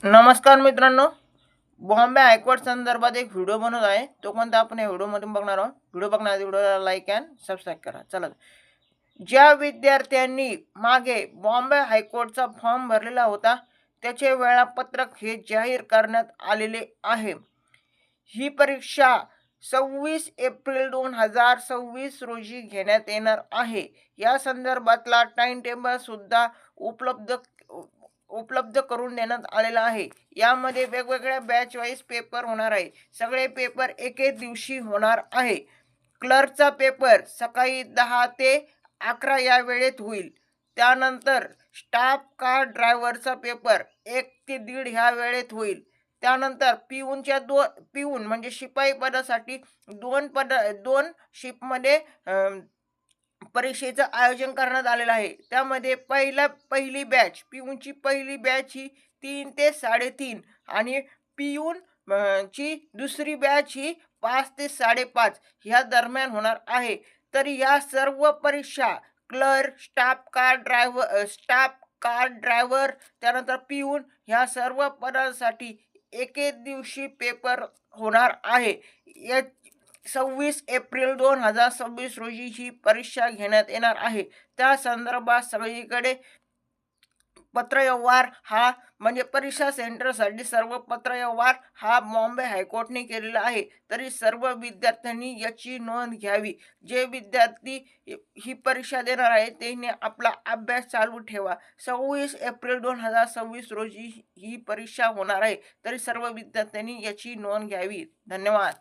नमस्कार मित्रांनो, बॉम्बे हायकोर्ट संदर्भात एक व्हिडिओ बनवत आहे. तो कोणता आपण या व्हिडिओमध्ये बघणार आहोत. व्हिडिओ बघण्याआधी व्हिडिओला लाईक अँड सबस्क्राईब करा. चला, ज्या विद्यार्थ्यांनी मागे बॉम्बे हायकोर्टचा फॉर्म भरलेला होता त्याचे वेळापत्रक हे जाहीर करण्यात आलेले आहे. ही परीक्षा 26 एप्रिल 2026 रोजी घेण्यात येणार आहे. या संदर्भातला टाइम टेबल सुद्धा उपलब्ध करून देण्यात आलेला आहे. यामध्ये वेगवेगळ्या बॅच वाईज पेपर होणार आहे. सगळे पेपर एकेच दिवशी होणार आहे. क्लर्कचा पेपर सकाळी 10 ते 11 या वेळेत होईल. त्यानंतर स्टाफ कार ड्रायव्हरचा पेपर 1 ते 1:30 ह्या वेळेत होईल. त्यानंतर पिऊन म्हणजे शिपाई पदासाठी दोन शिपमध्ये परीक्षेचं आयोजन करण्यात आलेलं आहे. त्यामध्ये पहिली बॅच पिऊनची पहिली बॅच ही 3 ते 3:30 आणि पिऊन ची दुसरी बॅच ही 5 ते 5:30 ह्या दरम्यान होणार आहे. तर या सर्व परीक्षा क्लर्क, स्टाफ कार ड्रायव्हर त्यानंतर पिऊन ह्या सर्व पदांसाठी एकेच दिवशी पेपर होणार आहे. 26 एप्रिल 2026 रोजी ही परीक्षा घेण्यात येणार आहे. त्या संदर्भात सगळीकडे पत्रव्यवहार हा म्हणजे परीक्षा सेंटरसाठी सर्व पत्रव्यवहार हा बॉम्बे हायकोर्टने केलेला आहे. तरी सर्व विद्यार्थ्यांनी याची नोंद घ्यावी. जे विद्यार्थी ही परीक्षा देणार आहे त्यांनी आपला अभ्यास चालू ठेवा. 26 एप्रिल 2026 रोजी ही परीक्षा होणार आहे. तरी सर्व विद्यार्थ्यांनी याची नोंद घ्यावी. धन्यवाद.